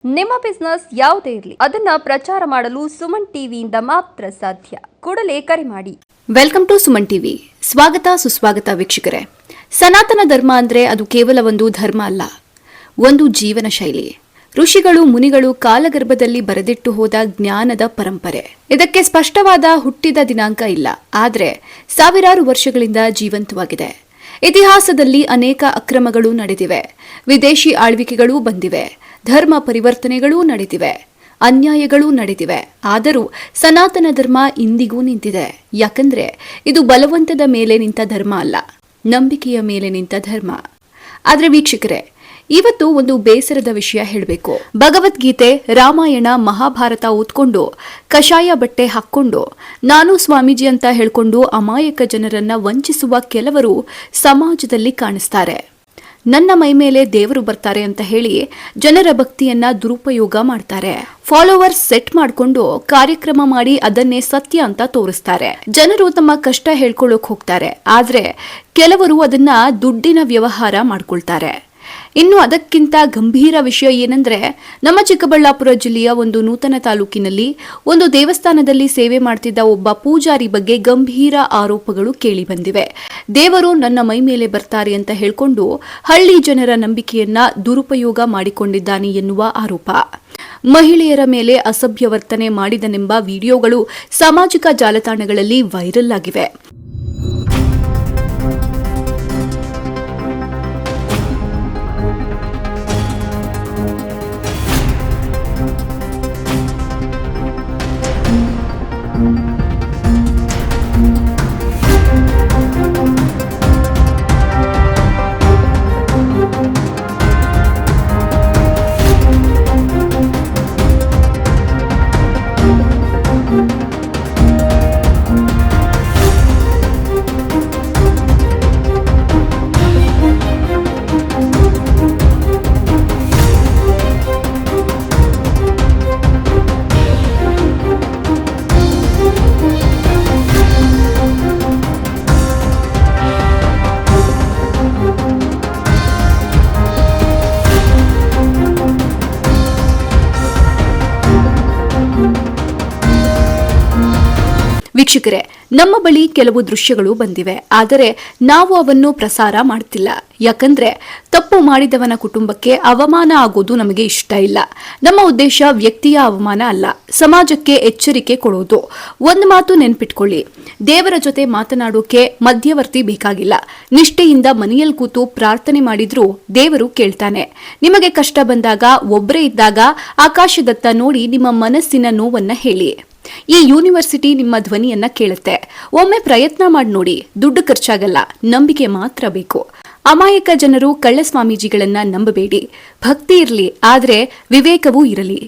ನಿಮ್ಮ ಬಿಸ್ನೆಸ್ ಯಾವುದೇ ಇರಲಿ ಅದನ್ನ ಪ್ರಚಾರ ಮಾಡಲು ಸುಮನ್ ಟಿವಿಯಿಂದ ಮಾತ್ರ ಸಾಧ್ಯ. ಕೂಡಲೇ ಕರೆ ಮಾಡಿ. Welcome to Suman TV. ಸ್ವಾಗತ ಸುಸ್ವಾಗತ ವೀಕ್ಷಕರೇ. ಸನಾತನ ಧರ್ಮ ಅಂದ್ರೆ ಅದು ಕೇವಲ ಒಂದು ಧರ್ಮ ಅಲ್ಲ, ಒಂದು ಜೀವನ ಶೈಲಿ. ಋಷಿಗಳು ಮುನಿಗಳು ಕಾಲಗರ್ಭದಲ್ಲಿ ಬರೆದಿಟ್ಟು ಹೋದ ಜ್ಞಾನದ ಪರಂಪರೆ. ಇದಕ್ಕೆ ಸ್ಪಷ್ಟವಾದ ಹುಟ್ಟಿದ ದಿನಾಂಕ ಇಲ್ಲ, ಆದರೆ ಸಾವಿರಾರು ವರ್ಷಗಳಿಂದ ಜೀವಂತವಾಗಿದೆ. ಇತಿಹಾಸದಲ್ಲಿ ಅನೇಕ ಅಕ್ರಮಗಳು ನಡೆದಿವೆ, ವಿದೇಶಿ ಆಳ್ವಿಕೆಗಳೂ ಬಂದಿವೆ, ಧರ್ಮ ಪರಿವರ್ತನೆಗಳೂ ನಡೆದಿವೆ, ಅನ್ಯಾಯಗಳೂ ನಡೆದಿವೆ. ಆದರೂ ಸನಾತನ ಧರ್ಮ ಇಂದಿಗೂ ನಿಂತಿದೆ. ಯಾಕಂದ್ರೆ ಇದು ಬಲವಂತದ ಮೇಲೆ ನಿಂತ ಧರ್ಮ ಅಲ್ಲ, ನಂಬಿಕೆಯ ಮೇಲೆ ನಿಂತ ಧರ್ಮ. ಆದ್ರೆ ವೀಕ್ಷಕರೇ, ಇವತ್ತು ಒಂದು ಬೇಸರದ ವಿಷಯ ಹೇಳಬೇಕು. ಭಗವದ್ಗೀತೆ, ರಾಮಾಯಣ, ಮಹಾಭಾರತ ಓದ್ಕೊಂಡು ಕಷಾಯ ಬಟ್ಟೆ ಹಾಕ್ಕೊಂಡು ನಾನು ಸ್ವಾಮೀಜಿ ಅಂತ ಹೇಳ್ಕೊಂಡು ಅಮಾಯಕ ಜನರನ್ನ ವಂಚಿಸುವ ಕೆಲವರು ಸಮಾಜದಲ್ಲಿ ಕಾಣಿಸ್ತಾರೆ. ನನ್ನ ಮೈ ಮೇಲೆ ದೇವರು ಬರ್ತಾರೆ ಅಂತ ಹೇಳಿ ಜನರ ಭಕ್ತಿಯನ್ನ ದುರುಪಯೋಗ ಮಾಡ್ತಾರೆ. ಫಾಲೋವರ್ಸ್ ಸೆಟ್ ಮಾಡಿಕೊಂಡು ಕಾರ್ಯಕ್ರಮ ಮಾಡಿ ಅದನ್ನೇ ಸತ್ಯ ಅಂತ ತೋರಿಸ್ತಾರೆ. ಜನರು ತಮ್ಮ ಕಷ್ಟ ಹೇಳ್ಕೊಳ್ಳೋಕ್ ಹೋಗ್ತಾರೆ, ಆದ್ರೆ ಕೆಲವರು ಅದನ್ನ ದುಡ್ಡಿನ ವ್ಯವಹಾರ ಮಾಡ್ಕೊಳ್ತಾರೆ. ಇನ್ನು ಅದಕ್ಕಿಂತ ಗಂಭೀರ ವಿಷಯ ಏನಂದ್ರೆ, ನಮ್ಮ ಚಿಕ್ಕಬಳ್ಳಾಪುರ ಜಿಲ್ಲೆಯ ಒಂದು ನೂತನ ತಾಲೂಕಿನಲ್ಲಿ ಒಂದು ದೇವಸ್ಥಾನದಲ್ಲಿ ಸೇವೆ ಮಾಡ್ತಿದ್ದ ಒಬ್ಬ ಪೂಜಾರಿ ಬಗ್ಗೆ ಗಂಭೀರ ಆರೋಪಗಳು ಕೇಳಿ ಬಂದಿವೆ. ದೇವರು ನನ್ನ ಮೈ ಮೇಲೆ ಬರ್ತಾರೆ ಅಂತ ಹೇಳ್ಕೊಂಡು ಹಳ್ಳಿ ಜನರ ನಂಬಿಕೆಯನ್ನ ದುರುಪಯೋಗ ಮಾಡಿಕೊಂಡಿದ್ದಾನೆ ಎನ್ನುವ ಆರೋಪ. ಮಹಿಳೆಯರ ಮೇಲೆ ಅಸಭ್ಯ ವರ್ತನೆ ಮಾಡಿದನೆಂಬ ವಿಡಿಯೋಗಳು ಸಾಮಾಜಿಕ ಜಾಲತಾಣಗಳಲ್ಲಿ ವೈರಲ್ ಆಗಿವೆ. ವೀಕ್ಷಕರೇ, ನಮ್ಮ ಬಳಿ ಕೆಲವು ದೃಶ್ಯಗಳು ಬಂದಿವೆ, ಆದರೆ ನಾವು ಅವನ್ನು ಪ್ರಸಾರ ಮಾಡ್ತಿಲ್ಲ. ಯಾಕಂದ್ರೆ ತಪ್ಪು ಮಾಡಿದವನ ಕುಟುಂಬಕ್ಕೆ ಅವಮಾನ ಆಗೋದು ನಮಗೆ ಇಷ್ಟ ಇಲ್ಲ. ನಮ್ಮ ಉದ್ದೇಶ ವ್ಯಕ್ತಿಯ ಅವಮಾನ ಅಲ್ಲ, ಸಮಾಜಕ್ಕೆ ಎಚ್ಚರಿಕೆ ಕೊಡೋದು. ಒಂದು ಮಾತು ನೆನ್ಪಿಟ್ಕೊಳ್ಳಿ, ದೇವರ ಜೊತೆ ಮಾತನಾಡೋಕೆ ಮಧ್ಯವರ್ತಿ ಬೇಕಾಗಿಲ್ಲ. ನಿಷ್ಠೆಯಿಂದ ಮನೆಯಲ್ಲಿ ಕೂತು ಪ್ರಾರ್ಥನೆ ಮಾಡಿದ್ರೂ ದೇವರು ಕೇಳ್ತಾನೆ. ನಿಮಗೆ ಕಷ್ಟ ಬಂದಾಗ, ಒಬ್ಬರೇ ಇದ್ದಾಗ ಆಕಾಶದತ್ತ ನೋಡಿ ನಿಮ್ಮ ಮನಸ್ಸಿನ ನೋವನ್ನ ಹೇಳಿ. ಈ ಯೂನಿವರ್ಸಿಟಿ ನಿಮ್ಮ ಧ್ವನಿಯನ್ನ ಕೇಳುತ್ತೆ. ಒಮ್ಮೆ ಪ್ರಯತ್ನ ಮಾಡಿ ನೋಡಿ, ದುಡ್ಡು ಖರ್ಚಾಗಲ್ಲ, ನಂಬಿಕೆ ಮಾತ್ರ ಬೇಕು. ಅಮಾಯಕ ಜನರು ಕಳ್ಳ ಸ್ವಾಮೀಜಿಗಳನ್ನ ನಂಬಬೇಡಿ. ಭಕ್ತಿ ಇರಲಿ, ಆದ್ರೆ ವಿವೇಕವೂ ಇರಲಿ.